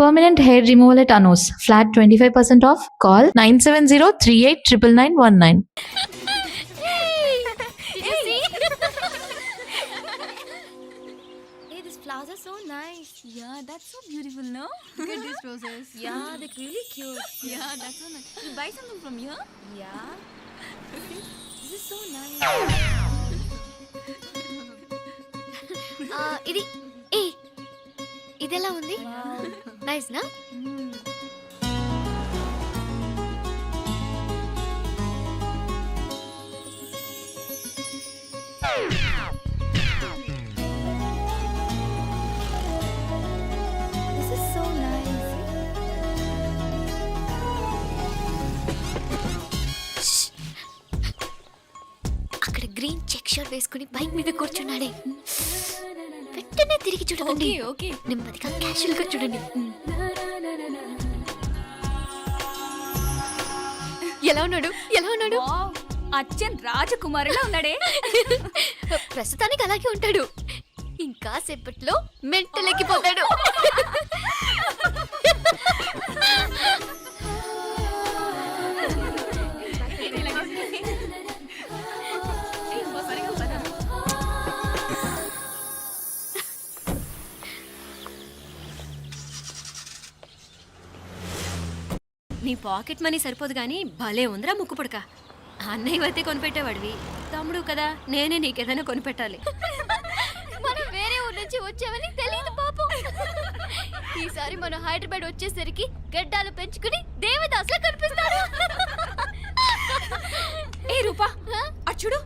Permanent hair removal at Anos. Flat 25% off. Call 970-389919. Hey, did you see? Hey, these flowers are so nice. Yeah, that's so beautiful, no? Look at these roses. Yeah, they're really cute. Yeah, that's so nice. You buy something from here? Yeah. This is so nice. ఇది ఏ ఇదెలా ఉంది? Nice నా? This is so nice. అక్కడ green check shirt వేసుకుని bike మీద కూర్చున్నాడే, వెంటనే తిరిగి చూడండి. ఓకే నెమ్మదిగా క్యాషువల్ గా చూడండి. ఎలా ఉన్నాడు? అచ్చన్ రాజకుమారిలా ఉన్నాడే. ప్రస్తుతానికి అలాగే ఉంటాడు, ఇంకా సేపట్లో మెంటల్ ఎక్కిపోతాడు. నీ పాకెట్ మనీ సరిపోదు కానీ భలే ఉందిరా ముక్కు పుడక. అన్నయ్య అయితే కొనిపెట్టేవాడివి, తమ్ముడు కదా నేనే నీకేదైనా కొనిపెట్టాలి. మనం వేరే ఊరు నుంచి వచ్చామని తెలియదు పాపం. ఈసారి మనం హైదరాబాద్ వచ్చేసరికి గడ్డాలు పెంచుకుని దేవదాసులా కనిపిస్తారు. ఏ రూపా అచ్చుడు,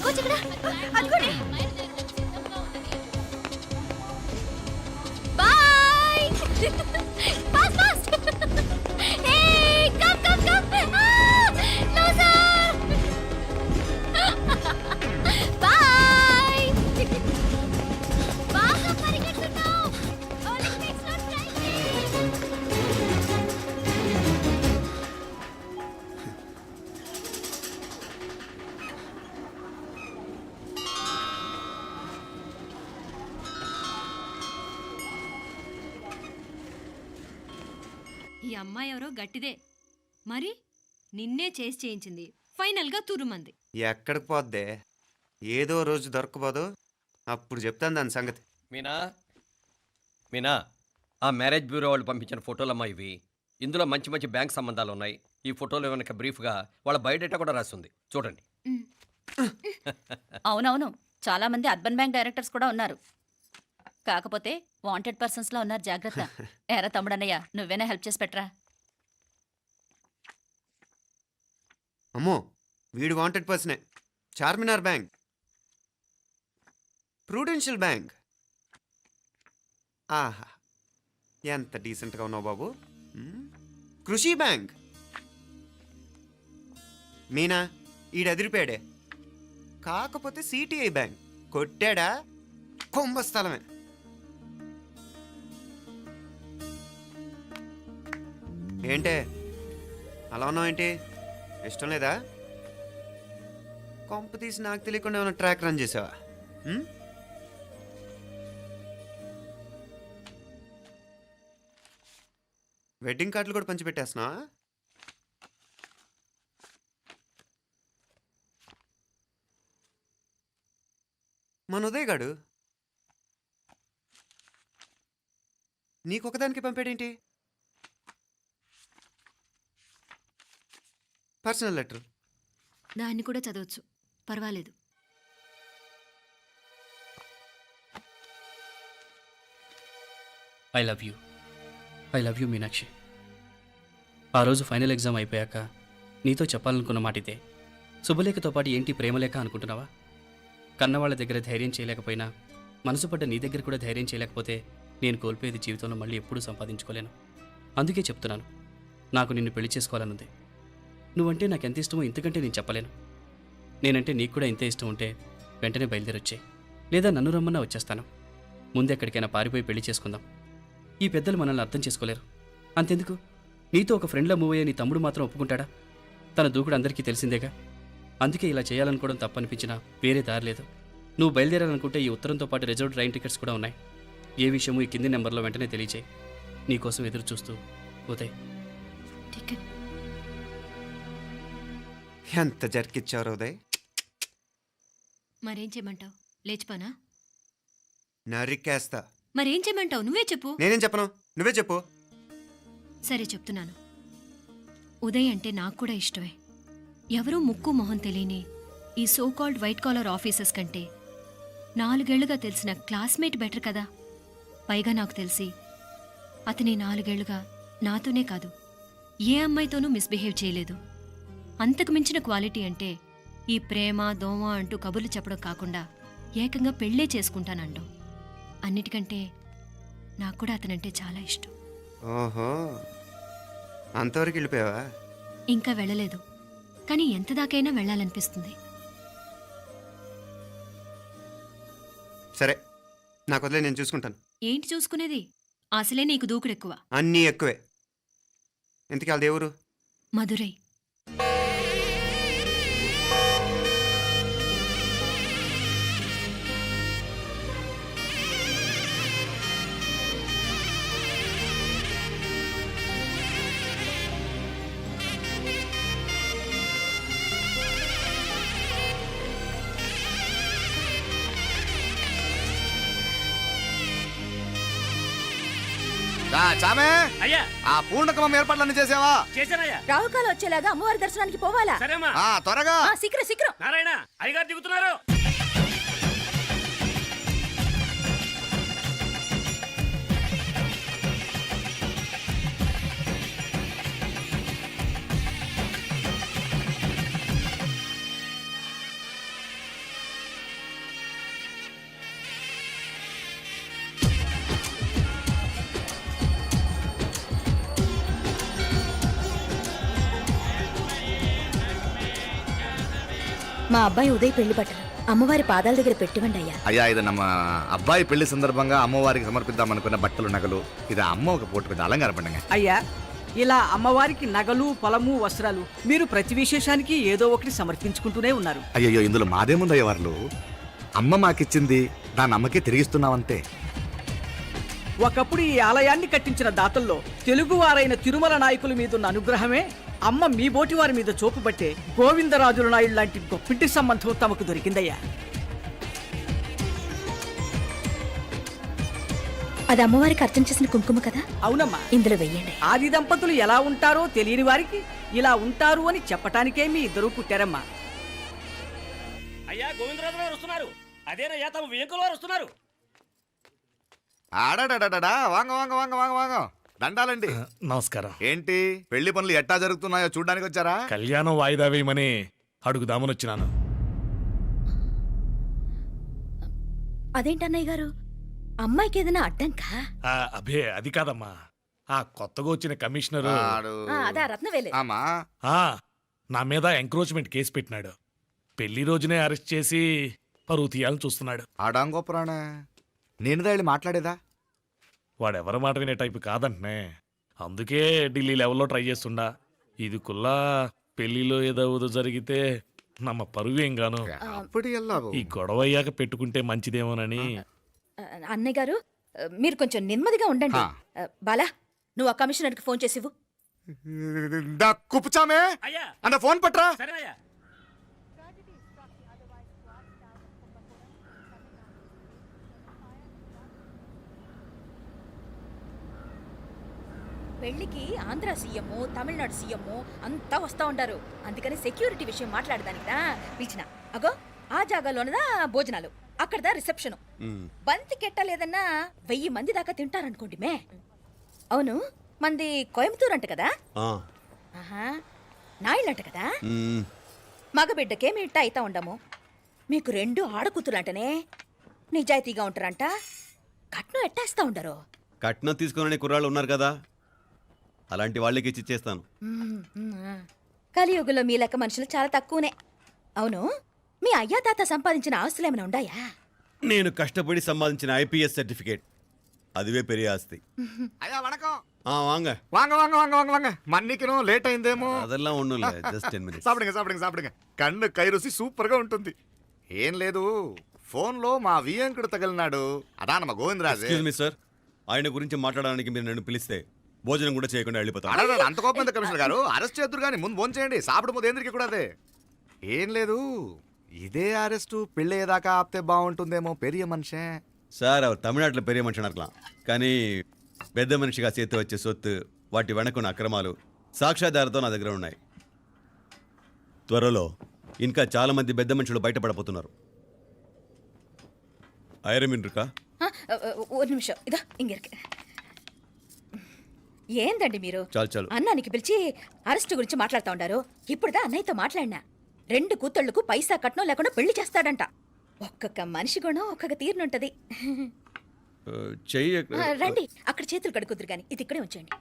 కోచ్ ఇక్కడ అదిగోండి. Boy. Fast fast. Hey come no sir. Boy. బాగా పరిగెడుతున్నావు. ఒలింపిక్స్ లో ట్రై చేయి. ఈ అమ్మాయి ఎవరో గట్టిదే, మరి నిన్నే చేసి చేయించింది, ఫైనల్గా తురుమంది. ఎక్కడికి పోద్దే, ఏదో రోజు దొరకపోదు, అప్పుడు చెప్తాను దాని సంగతి. మీనా ఆ మ్యారేజ్ బ్యూరో వాళ్ళు పంపించిన ఫోటోలమ్మా ఇవి. ఇందులో మంచి మంచి బ్యాంక్ సంబంధాలు ఉన్నాయి. ఈ ఫోటోలో వెనక బ్రీఫ్గా వాళ్ళ బయోడేటా కూడా రాస్తుంది, చూడండి. అవునవును, చాలా మంది అర్బన్ బ్యాంక్ డైరెక్టర్స్ కూడా ఉన్నారు. కాకపోతే వాంటెడ్ పర్సన్స్ లో ఉన్నారు, జాగ్రత్త. ఎరా తమ్ముడన్నయ్య, నువ్వేనా హెల్ప్ చేసి పెట్టరా. అమ్మో, వీడు వాంటెడ్ పర్సనే. Charminar bank, prudential bank. ఆహా, ఎంత డీసెంట్గా ఉన్నావు బాబు. కృషి బ్యాంక్. మీనా ఈడు ఎదిరిపాడే. కాకపోతే సిటిఐ బ్యాంక్ కొట్టాడా కుంభస్థలమే. ఏంటే అలా ఉన్నావు ఏంటి? ఇష్టం లేదా? కొంప తీసి నాకు తెలియకుండా ఏమైనా ట్రాక్ రన్ చేసావా? వెడ్డింగ్ కార్డులు కూడా పంచిపెట్టేస్తున్నావా? మన ఉదయ్ గాడు నీకొకదానికి పంపాడేంటి? Personal letter. దాన్ని కూడా చదవచ్చు, పర్వాలేదు. I love you Meenakshi. ఆ రోజు ఫైనల్ ఎగ్జామ్ అయిపోయాక నీతో చెప్పాలనుకున్న మాట ఇదే. శుభలేఖతో పాటు ఏంటి ప్రేమలేఖ అనుకుంటున్నావా? కన్నవాళ్ళ దగ్గర ధైర్యం చేయలేకపోయినా మనసు పడ్డ నీ దగ్గర కూడా ధైర్యం చేయలేకపోతే నేను కోల్పోయేది జీవితంలో మళ్ళీ ఎప్పుడూ సంపాదించుకోలేను. అందుకే చెప్తున్నాను, నాకు నిన్ను పెళ్లి చేసుకోవాలనుంది. నువ్వంటే నాకు ఎంత ఇష్టమో ఇంతకంటే నేను చెప్పలేను. నేనంటే నీకు కూడా ఇంతే ఇష్టం ఉంటే వెంటనే బయలుదేరొచ్చాయి, లేదా నన్ను రమ్మన్నా వచ్చేస్తాను. ముందు ఎక్కడికైనా పారిపోయి పెళ్లి చేసుకుందాం. ఈ పెద్దలు మనల్ని అర్థం చేసుకోలేరు. అంతెందుకు, నీతో ఒక ఫ్రెండ్లా మూవ్ అయ్యే నీ తమ్ముడు మాత్రం ఒప్పుకుంటాడా? తన దూకుడు అందరికీ తెలిసిందేగా. అందుకే ఇలా చేయాలనుకోవడం తప్పనిపించినా వేరే దారి లేదు. నువ్వు బయలుదేరాలనుకుంటే ఈ ఉత్తరంతో పాటు రిజర్వ్ ట్రైన్ టికెట్స్ కూడా ఉన్నాయి. ఏ విషయమూ ఈ కింది నెంబర్లో వెంటనే తెలియచేయి. నీకోసం ఎదురు చూస్తూ ఉదయ్. టికెట్ ఎంత జరికిచ్చారు ఉదయ్. మరేం చేయమంటావు? లేచిపోనా? నరికేస్తా. మరేం చేయమంటావు? నువ్వే చెప్పు. నేనేం చెప్పను, నువ్వే చెప్పు. సరే చెప్తున్నాను. ఉదయ్ అంటే నాకు కూడా ఇష్టమే. ఎవరూ ముక్కు మొహం తెలియని ఈ so called white collar officers కంటే 4 ఏళ్లుగా తెలిసిన క్లాస్మేట్ బెటర్ కదా. పైగా నాకు తెలిసి అతని 4 ఏళ్లుగా నాతోనే కాదు ఏ అమ్మాయితోనూ మిస్బిహేవ్ చేయలేదు. అంతకు మించిన క్వాలిటీ అంటే ఈ ప్రేమ దోమ అంటూ కబుర్లు చెప్పడం కాకుండా ఏకంగా పెళ్ళే చేసుకుంటానంటాం. అన్నిటికంటే నాకు కూడా అతనంటే చాలా ఇష్టం. ఓహో, అంతవరకు వెళ్ళిపోయావా? ఇంకా వెళ్ళలేదు, కానీ ఎంత దాకైనా వెళ్ళాలనిపిస్తుంది. సరే, నాకు వదిలే, నేను చూసుకుంటాను. ఏంటి చూసుకునేది? అసలే నీకు దూకుడెక్కువ. అన్నీ ఎక్కువే. ఇంతకీ వాళ్ళ దేవురు? మధురై. చామే అయ్యా, ఆ పూర్ణకమం ఏర్పాట్లన్నీ చేసావా? చేశానయ్యా. రాహుకాలు వచ్చేలాగా అమ్మవారి దర్శనానికి పోవాలా? సరేమ్మా. త్వరగా. శీఘ్రం శీఘ్రం. నారాయణ, అయ్యగారు దిగుతున్నారు. మా అబ్బాయి ఉదయ్ పెళ్లి బట్టలు అమ్మవారి పాదాల దగ్గర పెట్టివండి అయ్యా. అయ్యా, ఇది నమ్మ అబ్బాయి పెళ్లి సందర్భంగా అమ్మవారికి సమర్పిద్దాం అనుకున్న బట్టలు నగలు. ఇది అమ్మ ఒక పూట పెద్ద అలంకార పండుగ. అయ్యా, ఇలా అమ్మవారికి నగలు పొలము వస్త్రాలు మీరు ప్రతి విశేషానికి ఏదో ఒకటి సమర్పించుకుంటూనే ఉన్నారు. అయ్యయ్యో, ఇందులో మాదేముందయ్య వాళ్ళు. అమ్మ మాకిచ్చింది, దాని అమ్మకే తిరిగిస్తున్నామంతే. ఒకప్పుడు ఈ ఆలయాన్ని కట్టించిన దాతల్లో తెలుగువారైన తిరుమల నాయకుల మీదున్న అనుగ్రహమే అమ్మ మీ బోటి వారి మీద చూపుబట్టే గోవిందరాజుల నాయుడు లాంటి గొప్పింటి సంబంధం తమకు దొరికిందయ్యా. అది అమ్మవారికి అర్చన చేసిన కుంకుమ కదా? అవునమ్మా, ఇందులో వెయ్యండి. ఆది దంపతులు ఎలా ఉంటారో తెలియని వారికి ఇలా ఉంటారు అని చెప్పటానికే మీ ఇద్దరూ పుట్టారమ్మా. అయ్యా, గోవిందరాజు గారు వస్తున్నారు. అదేనయ్యా, తమ వెంకుల వారు వస్తున్నారు. ఆడాడా, వాంగ వాంగ వాంగ వాంగ వాంగ. దండాలండి. నమస్కారం. ఏంటి పెళ్లి పనులు ఎట్టా జరుగుతున్నాయో చూడడానికి వచ్చారా? కళ్యాణం వాయిదా వేయమని అడుగుదామని వచ్చినాను. అదేంటన్నయ్య గారు, అమ్మాయికి ఏదైనా అడ్డంకా? అభే, అది కాదమ్మా. ఆ కొత్తగా వచ్చిన కమిషనరు అదా రత్నవేలే. ఆమా, నా మీద ఎంక్రోచ్మెంట్ కేసు పెట్టినాడు. పెళ్లి రోజునే అరెస్ట్ చేసి పరువు తీయాలని చూస్తున్నాడు. ఆడాంగోపురాణ నేనుదా వెళ్ళి మాట్లాడేదా? వాడెవరి మాట వినే టైపు కాదంటనే. అందుకే ఢిల్లీ లెవెల్లో ట్రై చేస్తుండా. ఇది కుల్లా పెళ్లిలో ఏదో జరిగితే నమ్మ పరువేం గాను. ఈ గొడవ అయ్యాక పెట్టుకుంటే మంచిదేమోనని. అన్నయ్య గారు, మీరు కొంచెం నెమ్మదిగా ఉండండి. బాలా, నువ్వు ఆ కమిషనర్కి ఫోన్ చేసివు. కుప్పుచామే అయ్యా, అన్న ఫోన్ పట్రా. సరేనయ్యా. పెళ్లికి ఆంధ్ర సీఎం, తమిళనాడు సీఎం అంతా వస్తా ఉంటారు. అందుకని సెక్యూరిటీ విషయం మాట్లాడదానికిదా పిలిచిన. అగో ఆ జాగాలోనదా భోజనాలు, అక్కడదా రిసెప్షన్. బంతి కెట్టలేదన్నా 1000 మంది దాకా తింటారనుకోండి మే. అవును, మంది కోయంబత్తూర్ అంట కదా? ఆహా, నాయుళ్ళంట కదా? మగబిడ్డకే మీ ఇట్ట అయితా ఉండము. మీకు 2 ఆడకూతులంటనే నిజాయితీగా ఉంటారంట. కట్నం ఎట్టేస్తా ఉండరు. కట్నం తీసుకునే కుర్రాళ్ళు ఉన్నారు కదా, అలాంటి వాళ్ళకి ఇచ్చేస్తాను. కలియుగంలో మీ లెక్క మనుషులు చాలా తక్కువనే. అవును, మీ అయ్యా తాత సంపాదించిన ఆస్తులు ఏమైనా ఉండాయా? నేను కష్టపడి సంపాదించిన ఐపీఎస్ సర్టిఫికేట్ அதுவே பெரிய ஆஸ்தி. అయ్యా వణకం. வாங்க வாங்க வாங்க வாங்க வாங்க வாங்க மன்னிக்கணும் లేట్ అయిందేమో. அதெல்லாம் ஒண்ணும் இல்ல, ஜஸ்ட் 10 minutes. సాப்பிடுங்க సాப்பிடுங்க సాப்பிடுங்க. కన్ను కై రుచి సూపర్ గా ఉంటుంది. ఏం లేదు, ఫోన్ లో మా వియంకుడు తగిలినాడు. అదా నమ్మ గోవిందరాజు. ఎక్స్క్యూజ్ మీ సార్, ఆయన గురించి మాట్లాడడానికి మీరు నన్ను పిలిస్తే భోజనం కూడా చేయకుండా వెళ్ళిపోతాను. అడగ అంత కోపం ఎంత కమిషనర్ గారు? అరెస్ట్ చేద్దరు కానీ ముందు ఫోన్ చేయండి. సాப்பிடும் పోతే ఎందుకు కూడా అదే. ఏం లేదు, ఇదే అరెస్టు పెళ్ళేదాకా ఆపితే బాగుంటుందేమో. పెరియ మనిషే సార్, அவர் தமிழ்நாட்டில் பெரிய మనిషి అనర్కలాం, కానీ పెద్ద మనిషిగా చేతి వచ్చే సొత్తు, వాటి వెనకున్న అక్రమాలు సాక్ష్యాధారతో నా దగ్గర ఉన్నాయి. త్వరలో ఇంకా చాలా మంది పెద్ద మనుషులు బయటపడబోతున్నారు. ఐరమిన్ రుకా ஒரு నిమిషం ఇదా ఇంక ఇருக்கு. ఏందండి మీరు? చాలు అన్నానికి పిలిచి అరెస్ట్ గురించి మాట్లాడుతూ ఉండారు. ఇప్పుడుదా అన్నయ్యతో మాట్లాడినా 2 కూతుళ్ళకు పైసా కట్నం లేకుండా పెళ్లి చేస్తాడంట. ఒక్కొక్క మనిషి గుణం ఒక్కొక్క తీరునుంటది. చెయ్యి రండి, అక్కడ చేతులు కడుకుదురు గాని ఇది ఇక్కడే ఉంచండి.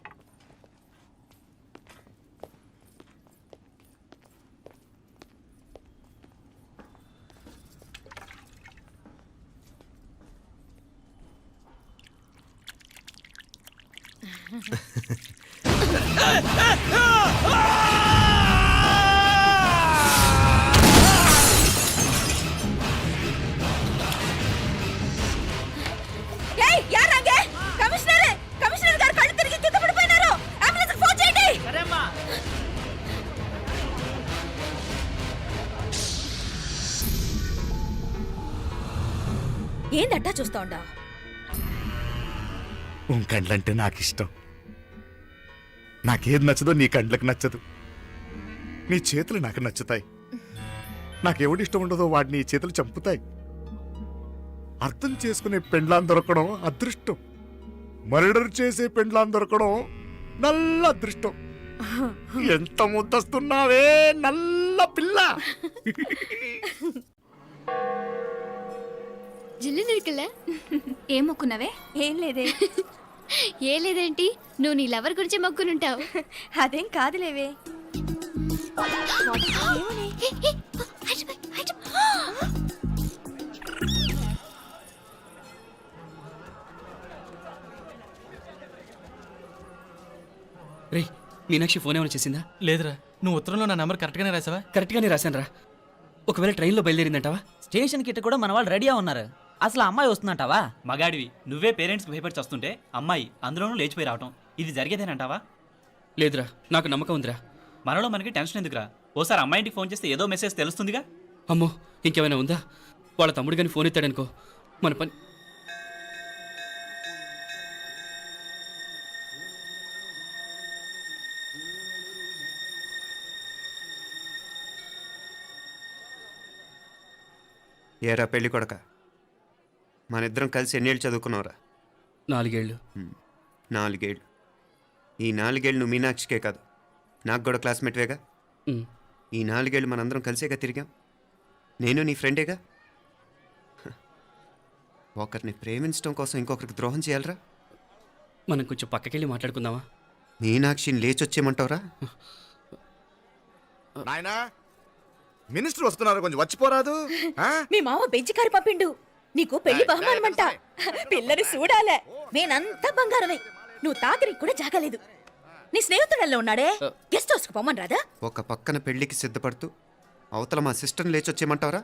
ఏయ్, యారాంగే? కమిషనర్ గారు కళ్ళు తిరిగి కింద పడిపోయినారు. అంబులెన్స్ ఫోన్ చేయండి. ఏందట్టా చూస్తా ఉండా? కండ్లంటే నాకు ఇష్టం. నాకేది నచ్చదో నీ కండ్లకు నచ్చదు. నీ చేతులు నాకు నచ్చుతాయి. నాకెవడి ఇష్టం ఉండదో వాడిని నీ చేతులు చంపుతాయి. అర్థం చేసుకునే పెండ్లాం దొరకడం అదృష్టం. మర్డర్ చేసే పెండ్లాం దొరకడం నల్ల అదృష్టం. ఎంత ముద్దస్తున్నావే నల్ల పిల్ల. జిల్లు నిరుకులే ఏం మొక్కున్నావే? ఏం లేదే. ఏ లేదేంటి, నువ్వు నీ లవర్ గురించి మొక్కునుంటావు. అదేం కాదులేవే. రే, మీనాక్షి ఫోన్ ఏమైనా చేసిందా? లేదురా, నువ్వు ఉత్తరంలో నా నెంబర్ కరెక్ట్గానే రాసావా? కరెక్ట్గానే రాశాను రా. ఒకవేళ ట్రైన్లో బయలుదేరిందంటావా? స్టేషన్ కిட்ட కూడా మన వాళ్ళు రెడీగా ఉన్నారు. అసలు అమ్మాయి వస్తుందంటావా? మగాడివి నువ్వే పేరెంట్స్కి భయపడి వస్తుంటే అమ్మాయి అందులోనూ లేచిపోయి రావటం ఇది జరిగేదేనంటావా? లేదురా, నాకు నమ్మకం ఉందిరా. మనలో మనకి టెన్షన్ ఎందుకురా? ఓసారి అమ్మాయి ఇంటికి ఫోన్ చేస్తే ఏదో మెసేజ్ తెలుస్తుందిగా. అమ్మో, ఇంకేమైనా ఉందా? వాళ్ళ తమ్ముడు కానీ ఫోన్ ఎత్తాడనుకో, మన పని. ఏరా పెళ్ళి కొడక, మన ఇద్దరం కలిసి ఎన్నేళ్ళు చదువుకున్నావురా? 4 ఏళ్ళు. 4 ఏళ్ళు. ఈ 4 ఏళ్ళు నువ్వు మీనాక్షికే కాదు, నాకు కూడా క్లాస్మేట్వేగా. ఈ 4 ఏళ్ళు మనందరం కలిసేగా తిరిగాం. నేను నీ ఫ్రెండేగా. ఒకరిని ప్రేమించడం కోసం ఇంకొకరికి ద్రోహం చేయాలరా? మనం కొంచెం పక్కకెళ్ళి మాట్లాడుకుందామా? మీనాక్షిని లేచొచ్చేయమంటావురా? నాయనా, మినిస్టర్ వస్తున్నారు, కొంచెం వచ్చిపోరాదు. మీ మామ బెంచి కారు పంపిండు. నీకు పెళ్లి బహుమానమంట. పిల్లని చూడాలే. నేనంతా బంగారమే. నువ్వు తాకరికి కూడా జాగలేదు. నీ స్నేహితుడల్లో ఉన్నాడే, గెస్ట్ హౌస్కి పొమ్మని రాదా? ఒక పక్కన పెళ్లికి సిద్ధపడుతూ అవతల మా సిస్టర్ని లేచొచ్చేయమంటావరా?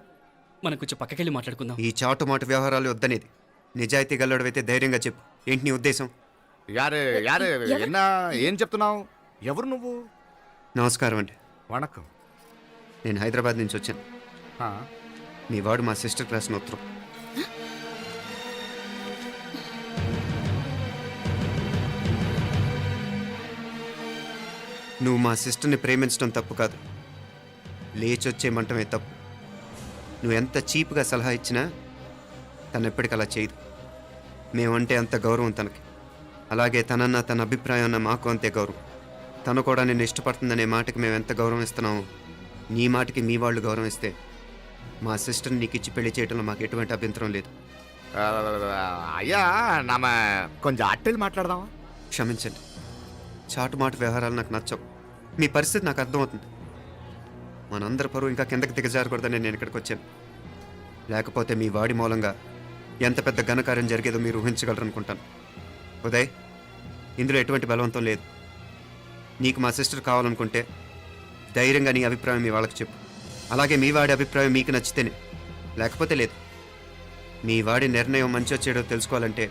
మనం కొంచెం పక్కకెళ్ళి మాట్లాడుకుందాం. ఈ చాటుమాటు వ్యవహారాలు వద్దనేది. నిజాయితీ గల్లడవైతే ధైర్యంగా చెప్పు, ఏంటి నీ ఉద్దేశం? యారే యారే ఎన్నా ఏం చెప్తున్నావు? ఎవరు నువ్వు? నమస్కారం అండి. వణకం. నేను హైదరాబాద్ నుంచి వచ్చాను. మీ వాడు మా సిస్టర్ క్లాస్ని ఉత్తరం. నువ్వు మా సిస్టర్ని ప్రేమించడం తప్పు కాదు, లేచొచ్చేయమంటమే తప్పు. నువ్వు ఎంత చీప్గా సలహా ఇచ్చినా తను ఎప్పటికీ అలా చేయదు. మేమంటే అంత గౌరవం తనకి, అలాగే తనన్న తన అభిప్రాయం అన్న మాకు అంతే గౌరవం. తను కూడా నేను ఇష్టపడుతుందనే మాటకి మేము ఎంత గౌరవం ఇస్తున్నామో నీ మాటకి మీ వాళ్ళు గౌరవం ఇస్తే మా సిస్టర్ని నీకు ఇచ్చి పెళ్లి చేయడంలో మాకు ఎటువంటి అభ్యంతరం లేదు. అయ్యా నామ కొంచెం అట్టెలు మాట్లాడదామా? క్షమించండి, చాటుమాటు వ్యవహారాలు నాకు నచ్చవు. మీ పరిస్థితి నాకు అర్థమవుతుంది. మనందరి పరువు ఇంకా కిందకి దిగజారకూడదని నేను ఇక్కడికి వచ్చాను. లేకపోతే మీ వాడి మూలంగా ఎంత పెద్ద ఘనకార్యం జరిగేదో మీరు ఊహించగలరనుకుంటాను. ఉదయ్, ఇందులో ఎటువంటి బలవంతం లేదు. నీకు మా సిస్టర్ కావాలనుకుంటే ధైర్యంగా నీ అభిప్రాయం మీ వాళ్ళకి చెప్పు. అలాగే మీ వాడి అభిప్రాయం మీకు నచ్చితేనే, లేకపోతే లేదు. మీ వాడి నిర్ణయం మంచో చెడో తెలుసుకోవాలంటే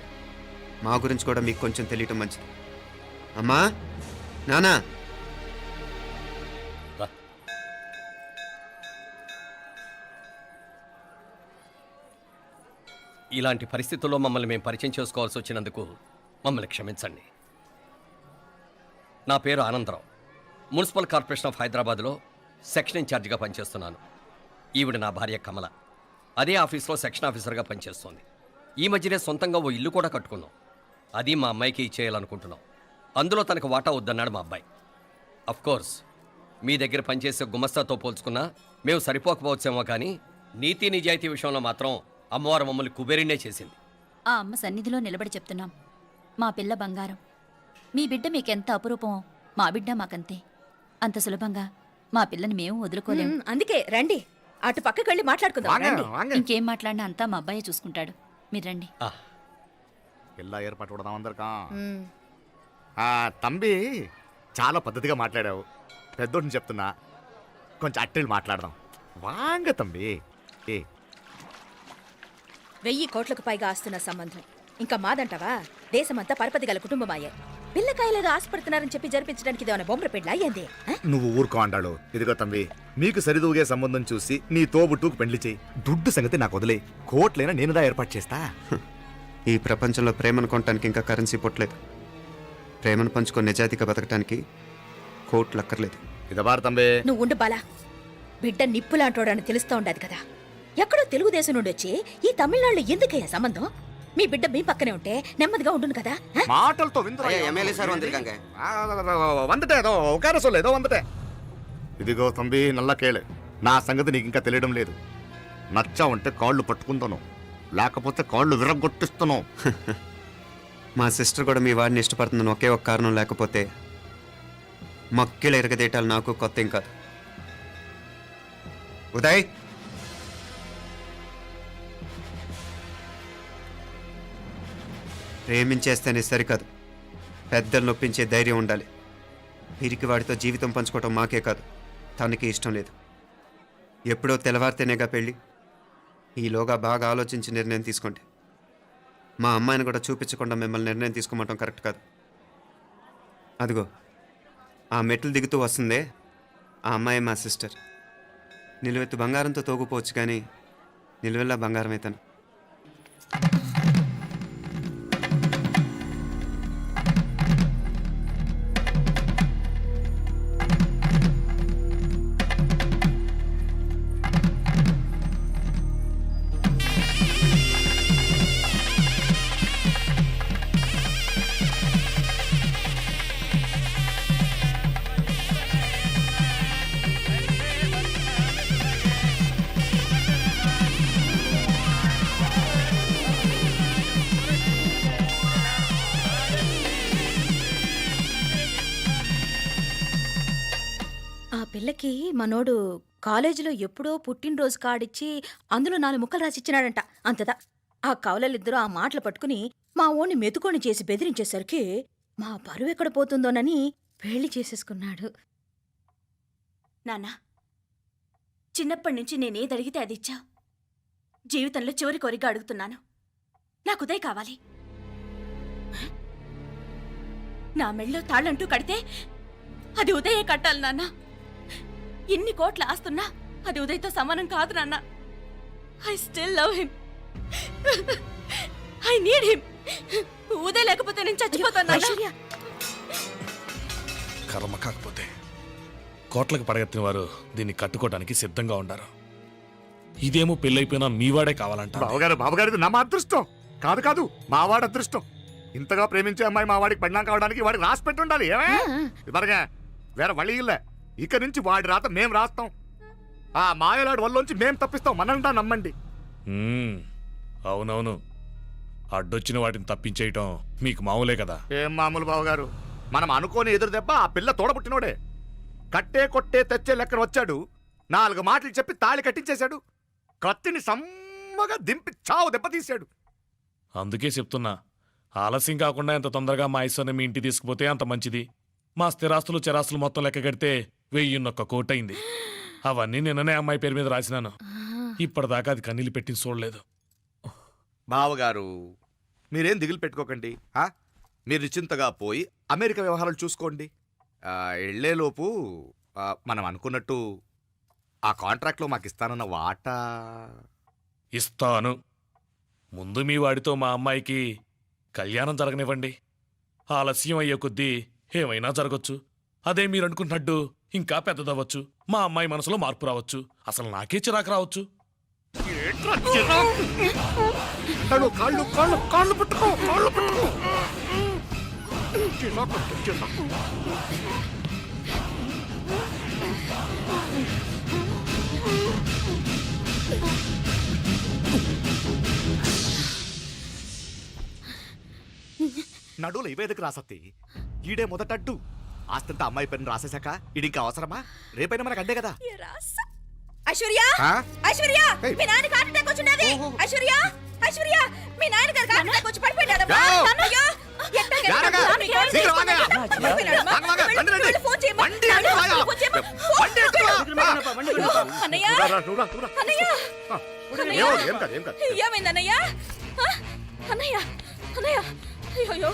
మా గురించి కూడా మీకు కొంచెం తెలియటం మంచిది. అమ్మా, నానా, ఇలాంటి పరిస్థితుల్లో మమ్మల్ని మేము పరిచయం చేసుకోవాల్సి వచ్చినందుకు మమ్మల్ని క్షమించండి. నా పేరు ఆనందరావు. మున్సిపల్ కార్పొరేషన్ ఆఫ్ హైదరాబాద్లో సెక్షన్ ఇన్ఛార్జిగా పనిచేస్తున్నాను. ఈవిడ నా భార్య కమల. అదే ఆఫీస్లో సెక్షన్ ఆఫీసర్గా పనిచేస్తోంది. ఈ మధ్యనే సొంతంగా ఓ ఇల్లు కూడా కట్టుకున్నాం. అది మా అమ్మాయికి ఇచ్చేయాలనుకుంటున్నాం. అందులో తనకు వాటా వద్దన్నాడు మా అబ్బాయి. కోర్స్ మీ దగ్గర పనిచేసే గుమస్తాతో పోల్చుకున్నా మేము సరిపోకపోవచ్చేమో, కానీ నీతి నిజాయితీ విషయంలో మాత్రం అమ్మవారు మమ్మల్ని కుబేరినే చేసింది. ఆ అమ్మ సన్నిధిలో నిలబడి చెప్తున్నాం, మా పిల్ల బంగారం. మీ బిడ్డ మీకెంత అపురూపమో మా బిడ్డ మాకంతే. అంత సులభంగా మా పిల్లని మేము వదులుకోలేము. అందుకే రండి, అటు పక్కకి వెళ్ళి మాట్లాడుకుందాం. రండి. ఇంకేం మాట్లాడినా అంతా మా అబ్బాయే చూసుకుంటాడు. మీరు రండి. ಎಲ್ಲ ఏర్పాటు కొడదాం అందరికా. తంబి చాలా పద్ధతిగా మాట్లాడావు. పెద్దోడిని చెప్తున్నా, కొంచెం అట్టెళ్ళు మాట్లాడదాం. వాంగ తంబి. 1000 కోట్లకు పైగా ఆస్తున్న సంబంధం ఇంకా మాదంటావా? దేశమంతా పరపతి గల కుటుంబమాయే. పిల్లకాయలేదో ఆశపడుతున్నారని చెప్పి జరిపించడానికి ఇదేమైనా బొమ్మర పెళ్ళి అయ్యింది? నువ్వు ఊరుకో అండాడు. ఇదిగో తంబి, మీకు సరిదూగే సంబంధం చూసి నీ తోబుట్టుకు పెళ్లి చేయి. దుడ్డు సంగతి నాకు వదిలే. కోట్లైనా నేనుదా ఏర్పాటు చేస్తా. ఈ ప్రపంచంలో ప్రేమను కొనటానికి ఇంకా కరెన్సీ పుట్టలేదు. ప్రేమను పంచుకొని నిజాయితీగా బతకటానికి కోట్లు అక్కర్లేదు. ఇదబారు తంబే. నువ్వు ఉండు బాలా. బిడ్డ నిప్పులాంటోడని తెలుస్తూ ఉండదు కదా. ఎక్కడో తెలుగుదేశం నుండి వచ్చి ఈ తమిళనాడులో ఎందుకయ్యా సంబంధం? మీ బిడ్డ మీ పక్కనే ఉంటే నెమ్మదిగా ఉండును కదా. మాటలతో ఇదిగో తంబి, నల్ల కేళే. నా సంగతి నీకు ఇంకా తెలియడం లేదు. నచ్చా ఉంటే కాళ్ళు పట్టుకుంటాను, లేకపోతే కాళ్ళు విరగొట్టిస్తాను. మా సిస్టర్ కూడా మీ వాడిని ఇష్టపడుతుందని ఒకే ఒక కారణం లేకపోతే మక్కిల ఎరగదేటాలు నాకు కొత్త ఏం కాదు. ఉదయ్, ప్రేమించేస్తేనే సరికాదు, పెద్దలు నొప్పించే ధైర్యం ఉండాలి. వీరికి వాడితో జీవితం పంచుకోవటం మాకే కాదు, తనకి ఇష్టం లేదు. ఎప్పుడో తెల్లవారితేనేగా పెళ్ళి. ఈలోగా బాగా ఆలోచించి నిర్ణయం తీసుకోండి. మా అమ్మాయిని కూడా చూపించకుండా మిమ్మల్ని నిర్ణయం తీసుకోమంటాం కరెక్ట్ కాదు. అదిగో ఆ మెట్లు దిగుతూ వస్తుందే, ఆ అమ్మాయి మా సిస్టర్. నిలువెత్తు బంగారంతో తోగుపోవచ్చు, కానీ నిలువెల్లా బంగారం అవుతాను. పిల్లకి మనోడు కాలేజీలో ఎప్పుడో పుట్టినరోజు కార్డిచ్చి అందులో 4 ముక్కలు రాసిచ్చినాడంట. అంతదా ఆ కవలలిద్దరూ ఆ మాటలు పట్టుకుని మా ఓణ్ణి మెతుకొని చేసి బెదిరించేసరికి మా పరువు ఎక్కడ పోతుందోనని పెళ్లి చేసేసుకున్నాడు. నాన్న, చిన్నప్పటి నుంచి నేనేది అడిగితే అది ఇచ్చావు. జీవితంలో చివరి కోరిక అడుగుతున్నాను, నాకు ఉదయ్ కావాలి. నా మెళ్ళో తాళ్ళంటూ కడితే అది ఉదయే కట్టాలి నాన్న. ఎన్ని కోట్ల ఆస్తున్నా అది ఉదయ్తో సమానం కాదు నాన్న. I still love him. I need him. Uday లేకపోతే నేను చచ్చిపోతాను నాన్న. కర్మ కాకపోతే కోట్లకు పడగెత్తిన వారు దీన్ని కట్టుకోవడానికి సిద్ధంగా ఉండారు. ఇదేమో పెళ్ళైపోయినా మీవాడే కావాలంట. బావగారు నా అదృష్టం కాదు కాదు, మావాడి అదృష్టం. ఇంతగా ప్రేమించే అమ్మాయి మా వాడికి పెళ్ళాం కావడానికి వాడికి రాసి పెట్టి ఉండాలి. ఇవరగా వేరే వళ్ళీ ఇల్లే. ఇక నుంచి వాడి రాత మేం రాస్తాం. ఆ మాయలాడి వల్లోంచి మేం తప్పిస్తాం. మనంతా నమ్మండి. అవునవును, అడ్డొచ్చిన వాటిని తప్పించేయటం మీకు మామూలే కదా. ఏం మామూలు బావగారు, మనం అనుకోని ఎదురు దెబ్బ ఆ పిల్ల తోడబుట్టినోడే. కట్టే కొట్టే తెచ్చే లెక్కన వచ్చాడు. 4 మాటలు చెప్పి తాళి కట్టించేశాడు. కత్తిని సమ్మగా దింపి చావు దెబ్బతీశాడు. అందుకే చెప్తున్నా, ఆలస్యం కాకుండా ఎంత తొందరగా మా ఐశ్వర్యం మీ ఇంటి తీసుకుపోతే అంత మంచిది. మా స్థిరాస్తులు చిరాస్తులు మొత్తం లెక్క కడితే 1001 కోటయింది. అవన్నీ నిన్ననే అమ్మాయి పేరు మీద రాసినాను. ఇప్పటిదాకా అది కన్నీళ్ళు పెట్టి చూడలేదు. బావగారు, మీరేం దిగులు పెట్టుకోకండి. మీరు నిశ్చింతగా పోయి అమెరికా వ్యవహారాలు చూసుకోండి. వెళ్ళేలోపు మనం అనుకున్నట్టు ఆ కాంట్రాక్ట్లో మాకు ఇస్తానన్న వాటా ఇస్తాను. ముందు మీ వాడితో మా అమ్మాయికి కళ్యాణం జరగనివ్వండి. ఆలస్యం అయ్యే కొద్దీ ఏమైనా జరగచ్చు. అదే మీరు అనుకుంటున్నట్టు ఇంకా పెద్దదవ్వచ్చు. మా అమ్మాయి మనసులో మార్పు రావచ్చు. అసలు నాకే చిరాకు రావచ్చు. కాళ్ళు పట్టుకో. నడువులు ఇవేదకు రాసత్తి. ఈడే మొదటడ్డు. ఆస్తంతా అమ్మాయి పేరుని రాసేశాక ఈడింకా అవసరమా? రేపైనా మనకు అడ్డే కదా. ఐశ్వర్య, ఆ? ఐశ్వర్య, ఏయ్. మీ నాన్నకి హార్ట్ అటాక్ వచ్చినది. ఐశ్వర్య, ఐశ్వర్య, మీ నాన్నగారికి హార్ట్ అటాక్ వచ్చి పడిపోయాడమ్మా. యావ్. అన్నయ్య, ఎట్టాగైనా జారగా. నాన్నకి ఏం శీఘ్రం వాగా. పడిపోయాడమ్మా. వాగా, వాగా. రండి, రండి. వెళ్ళి ఫోన్ చేయమ్మా. బండి ఎత్తు వాగా. ఫోన్ చేయమ్మా. బండి ఎత్తు వా. అన్నయ్య, అన్నయ్య, ఏం కాదు. ఏమైంది అన్నయ్య? ఆ? అన్నయ్య, అన్నయ్య, అయ్యో,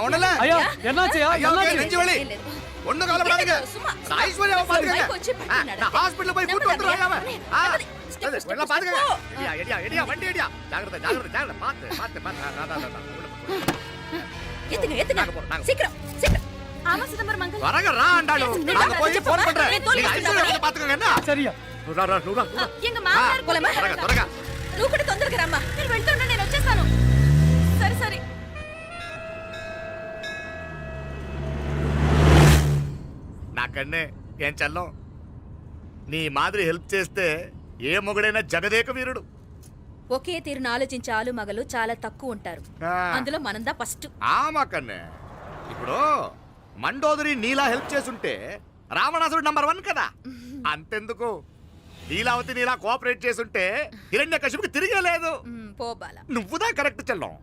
ఉండలే. అయ్యో ఎన్నాచయ్యా, ఎన్నాச்சு? నెంచి వెళ్ళి ఏం లేదు. ஒண்ணு கவலைப்படாதீங்க. சும்மா. ஐஸ்வர்யா பாத்துக்கங்க. வைப்பு வச்சு படுத்துனாடா. நான் ஹாஸ்பிடல்ல போய் கூட்டி வந்துறேன். Step, step, எல்லாம் பாத்துக்கங்க. step. எடியா வண்டி எடியா. ஜாகிரதை. பாத்து. எத்துங்க, எத்துங்க. நாங்க போறோம். சீக்கிரம், சீக்கிரம். ஆமா சிதம்பரம் அங்கிள். வரங்க ரா அண்டாளு. நான் போய் ஃபோன் பண்றேன். நீங்க ஐஸ்வர்யா பாத்துக்கங்க என்ன? సరియా எங்க மாமனார் போலமா? త్వరగా. నువ్వు కూడా తొందరగా రమ్మా. నేను వెళ్తున్నా, నేను వచ్చేస్తాను. సరే సరే. నాకన్నే ఏం చల్లం. నీ మాదిరి హెల్ప్ చేస్తే ఏ మొగుడైనా జగదేక వీరుడు. ఒకే తీరును ఆలోచించే ఆలు మగలు చాలా తక్కువ ఉంటారు. అందులో మనందా ఫస్ట్. మాకన్నే ఇప్పుడు మండోదరి నీలా హెల్ప్ చేసుంటే రావణాసుడు నంబర్ 1 కదా. అంతెందుకు, నీలావతి నీలా కోఆపరేట్ చేసుంటే హిరణ్యకశిపుకి తిరిగే లేదు. పోబాల, నువ్వుదా కరెక్ట్ చెల్లం.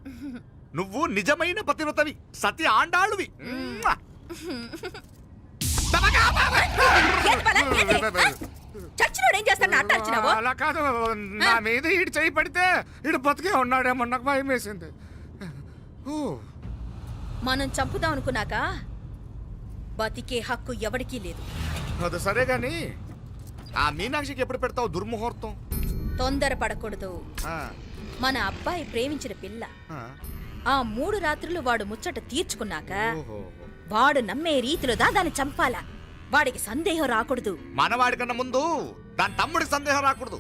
నువ్వు నిజమైన పతివ్రతవి, సతి ఆండాళ్ళువి. చచ్చినోడు ఏం చేస్తాడు? అట్టాచినావు. అలా కాదు, నా మీద ఈడు చేయి పడితే ఈడు బతికే ఉన్నాడేమో నాకు భయం వేసింది. మనం చంపుదాం అనుకున్నాక బతికే హక్కు ఎవరికీ లేదు. అది సరే గాని ఆ మీనాక్షికి ఎప్పుడు పెడతావు దుర్ముహూర్తం? తొందరపడకూడదు. మన అబ్బాయి ప్రేమించిన పిల్ల ఆ 3 రాత్రులు వాడు ముచ్చట తీర్చుకున్నాక వాడు నమ్మే రీతిలో దాన్ని చంపాలా. వాడికి సందేహం రాకూడదు. మనవాడి కన్నా ముందు దాని తమ్ముడికి సందేహం రాకూడదు.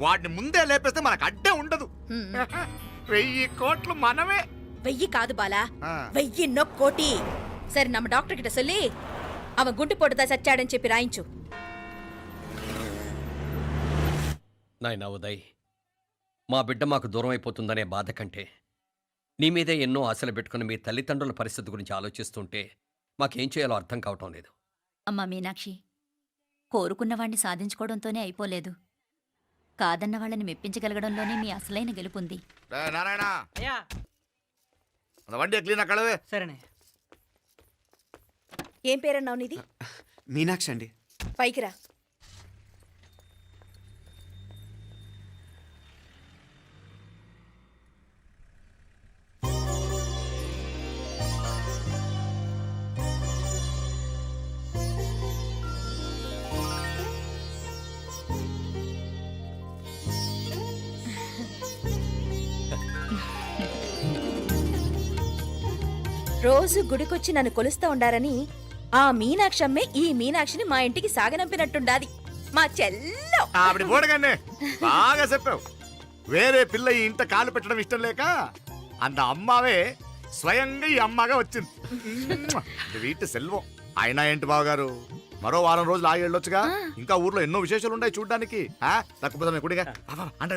వాడిని ముందే లేపేస్తే మనకు అడ్డే ఉండదు. 1000 కోట్లు మనమే. 1000 కాదు బాలా, 1000 కోటి. సరే, நம்ம డాక్టర్ கிட்ட சொல்லி அவன் గుండు పొడుదా చచ్చాడని చెప్పి రాయించు. నాయనా ఉదయ్, మా బిడ్డ మాకు దూరం అయిపోతుందనే బాధ కంటే నీ మీదే ఎన్నో ఆశలు పెట్టుకుని మీ తల్లిదండ్రుల పరిస్థితి గురించి ఆలోచిస్తుంటే మాకేం చేయాలో అర్థం కావటం లేదు. అమ్మా మీనాక్షి, కోరుకున్నవాణ్ణి సాధించుకోవడంతోనే అయిపోలేదు. కాదన్న వాళ్ళని మెప్పించగలగడంలోనే మీ అసలైన గెలుపుంది. నారాయణ, అయ్యా அந்த வண்டியை క్లీన్ కడవే. సరేనే. ఏం పేరన్నావు నీది? మీనాక్షి అండి. పైకి రా. రోజు గుడికొచ్చి నన్ను కొలుస్తా ఉండారని ఆ మీనాక్షమ్మే ఈ మీనాక్షిని మా ఇంటికి సాగనంపినట్టుండాది. మా చెల్లో ఆవిడ పోడగానే బాగా చెప్పావు. వేరే పిల్ల ఈ ఇంట కాలు పెట్టడం ఇష్టం లేక అంత అమ్మావే స్వయంగా ఈ అమ్మగా వచ్చింది. వీటి సెల్వం. అయినా ఏంటి బావగారు, మరో వారం రోజులు ఆగి వెళ్ళొచ్చుగా. ఇంకా ఊర్లో ఎన్నో విశేషాలు ఉన్నాయి చూడ్డానికి. తక్కువ కుడిగా అంటే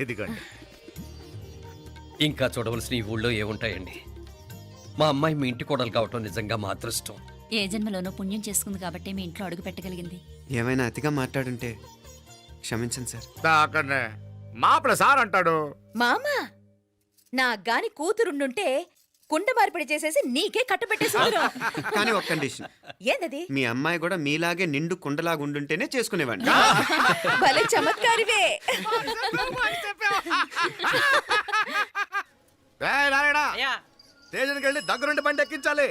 ఇదిగోండి. ఇంకా చూడవలసిన ఈ ఊళ్ళో ఏముంటాయండి? మా అమ్మాయి మీ ఇంటి కోడలు కావటం నిజంగా మా అదృష్టం. ఏ జన్మలోనో పుణ్యం చేసుకుంది కాబట్టి మీ ఇంట్లో అడుగు పెట్టగలిగింది. ఏమైనా అతిగా మాట్లాడుంటే క్షమించండి సార్. దాకనే మాపల సార్ అంటాడు. మామ నా గాని కూతురుండుంటే కుండ మార్పిడి చేసేసి నీకే కట్టబెట్టేసి కానీ ఒక కండిషన్, ఏందది? మీ అమ్మాయి కూడా మీలాగే నిండు కుండలాగా ఉండుంటేనే చేసుకునేవాడిని. భలే చమత్కారివే. స్టేషన్కి వెళ్ళి దగ్గరుండి బండి ఎక్కించాలి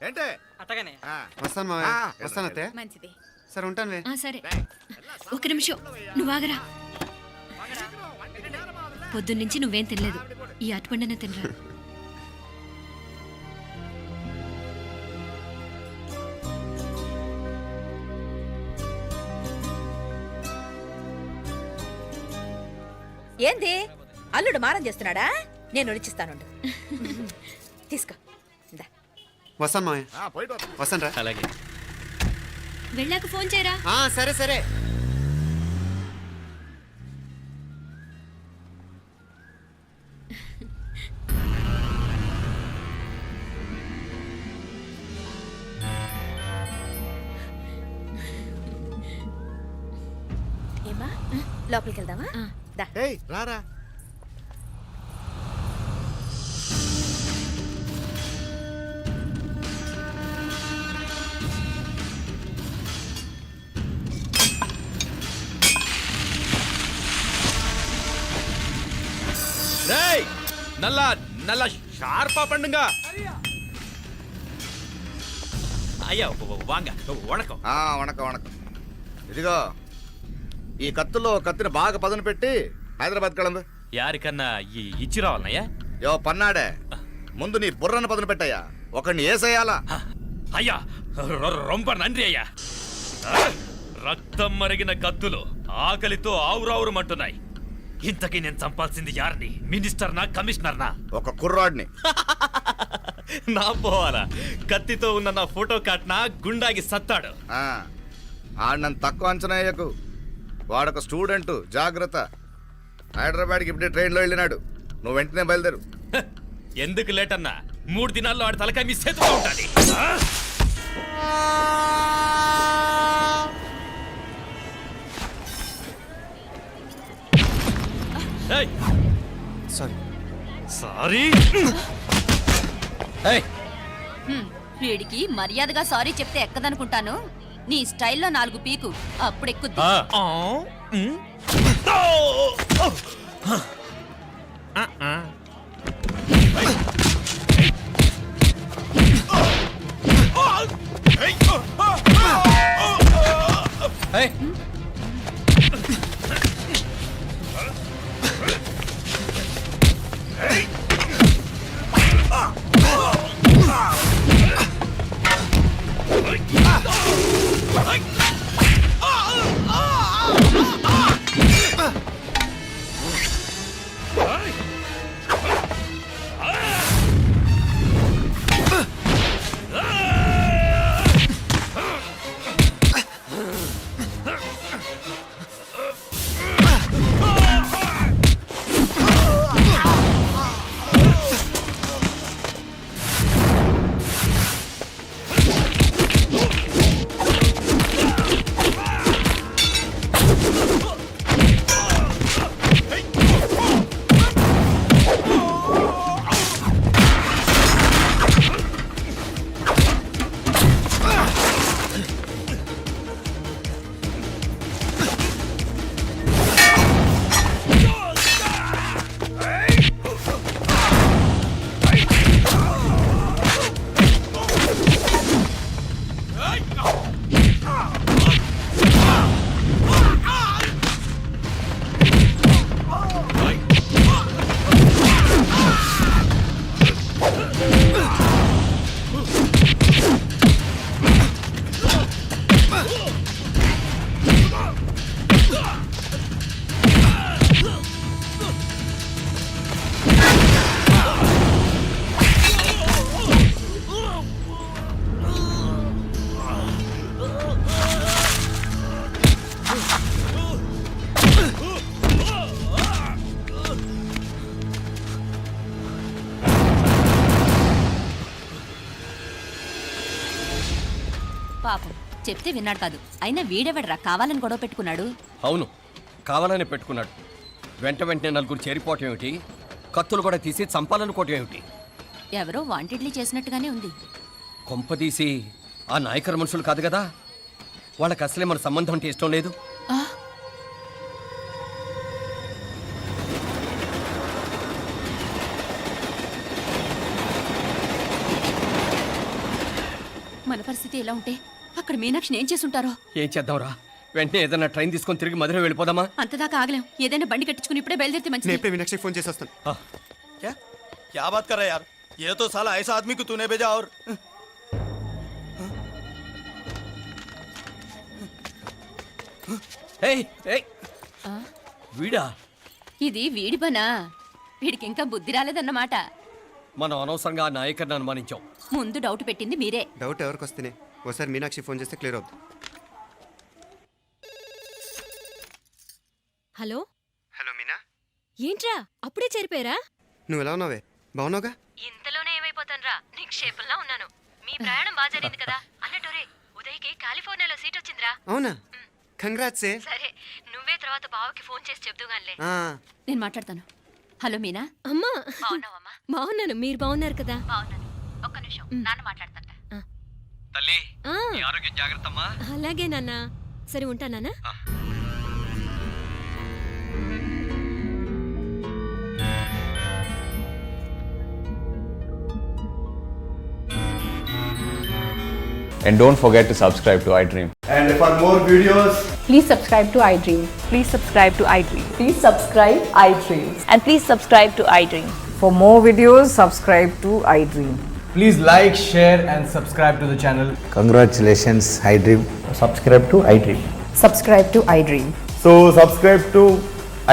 ఏంటే? అట్టగానే వస్తాను మావయ్య. వస్తాను అత్తయ్య. మంచిది. సరే ఉంటాను వే. సరే ఒక నిమిషం నువ్వాగరా. పొద్దున్నుంచి నువ్వేం తినలేదు, ఈ అటుపండిన తినరా. ఏంది అల్లుడు మారం చేస్తున్నాడా? నేను రుచిస్తానుండు. తీసుకో. ఇందా. వస్తాను మావయ్య. వస్తాను రా. అలాగే. వెళ్ళాక ఫోన్ చేయరా. సరే సరే. ఏమా లోపలికి వెళ్దామా? దా. ఏయ్ రారా. டேய் நல்லா நல்லா ஷார்ப்பா பண்ணுங்க. అయ్యా వాంగ వణకం. వణకం వణకం. ఇదిగో ఈ కత్తుల్లో కత్తిని బాగా పదును పెట్టి హైదరాబాద్ కళందు. యారికన్నా ఇచ్చి రావాలన్నయ్యా? యో పన్నాడే, ముందు నీ బుర్రను పదును పెట్టయ్యా, ఒకడిని ఏసేయాలా. అయ్యా రొంప నంది అయ్యా. రక్తం మరిగిన కత్తులు ఆకలితో ఆవురావురమంటున్నాయి. ఇంతకీ నేను చంపాల్సింది యారిని? మినిస్టర్నా కమిషనర్నా? ఒక కుర్రాడిని. నా పోవాలా? కత్తితో ఉన్న నా ఫోటో కాట్నా గుండాకి సత్తాడు. ఆడినంత తక్కువ అంచనా వేయకు. వాడొక స్టూడెంట్, జాగ్రత్త. హైదరాబాద్కి ఇప్పుడే ట్రైన్లో వెళ్ళినాడు, నువ్వు వెంటనే బయలుదేరు. ఎందుకు లేట్ అన్నా? 3 దినాల్లో ఆడి తలకాయ మీ చేతిలో ఉంటుంది. సారీ. సారీ. వీడికి మర్యాదగా సారీ చెప్తే ఎక్కదనుకుంటాను. నీ స్టైల్లో 4 పీకు, అప్పుడు ఎక్కుద్ది. పాపం చెప్తే విన్నాడు కాదు. అయినా వీడెవడరా కావాలని గొడవ పెట్టుకున్నాడు? అవును, కావాలనే పెట్టుకున్నాడు. వెంటనే నలుగురు చేరిపోవటం ఏమిటి, కత్తులు కూడా తీసి చంపాలనుకోవటం ఏమిటి? ఎవరో వాంటెడ్లీ చేసినట్టుగానే ఉంది. కొంపదీసి ఆ నాయకర్ మనుషులు కాదు కదా? వాళ్ళకి అసలే మన సంబంధం అంటే ఇష్టం లేదు. మన పరిస్థితి ఎలా ఉంటే అక్కడ మీనాక్షిని ఏం చేసుంటారో. ఏం చేద్దాంరా? వెంటనే ఏదైనా ట్రైన్ తీసుకొని తిరిగి మధుర వెళ్ళిపోదామా? అంతదాకా ఆగలేం. ఏదైనా బండి కట్టించుకుని ఇప్పుడే బయలుదేరితే నేను మంచిది. ఇప్పుడే మీనాక్షి ఫోన్ చేసేస్తాను. क्या बात कर रहा है यार? ये तो साला ऐसा आदमी को तूने भेजा और ఏయ్, ఏయ్, వీడా? ఇది వీడి పనా? వీడికి ఇంకా బుద్ధి రాలేదన్నమాట. మనం అనవసరంగా ఆ నాయకర్ని అనుమానించాం. ముందు డౌట్ పెట్టింది మీరే. డౌట్ ఎవరికి వస్తేనే ఒకసారి మీనాక్షి ఫోన్ చేస్తే క్లియర్ అవుతుంది. హలో, హలో మీనా, ఏంట్రా అప్పుడే చేరిపోయారా? నువ్వు ఎలా ఉన్నావే? బాగున్నావుగా? ఇంతలోనే ఏమైపోతానరా, నిక్షేపంలా ఉన్నాను. మీ ప్రయాణం బాగా జరిగింది కదా? అన్నట్టురే ఉదయ్కి కాలిఫోర్నియాలో సీట్ వచ్చిందిరా. అవునా? కంగ్రాట్స్. సరే, నువ్వే తర్వాత బావకి ఫోన్ చేసి చెప్దుగానిలే. నేను మాట్లాడతాను. హలో మీనా. అమ్మా, బాగున్నావమ్మా? బాగున్నాను, మీరు బాగున్నారు కదా? బాగున్నాను. ఒక్క నిమిషం, నాన్న మాట్లాడతాను. తల్లి, నీ ఆరోగ్యం జాగ్రత్తమ్మా. అలాగే నాన్న. సరే ఉంటానా? And don't forget to subscribe to iDream. And for more videos, Please subscribe to iDream. Please subscribe to iDream. Please subscribe iDream. And please subscribe to iDream. For more videos, subscribe to iDream. Please like, share and subscribe to the channel. Congratulations iDream. Subscribe to iDream. Subscribe to iDream. So subscribe to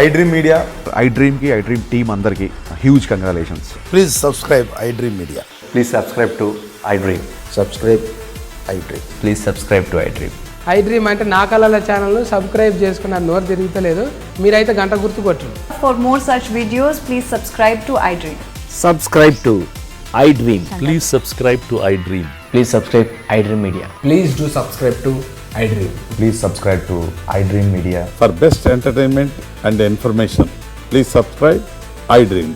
iDream Media. iDream ki iDream team andarki huge congratulations. please subscribe iDream Media. Please subscribe to iDream. Subscribe iDream. Please subscribe to iDream. iDream అంటే నా కళల ఛానల్ను subscribe చేసుకున్న నోరు తిరుగుతలేదు. మీరైతే గంట గుర్తు కొట్టండి. For more such videos, please subscribe to iDream. Subscribe to iDream. Please subscribe to iDream. Please subscribe iDream Media. Please do subscribe to iDream. Please subscribe to iDream Media. For best entertainment and information, please subscribe iDream.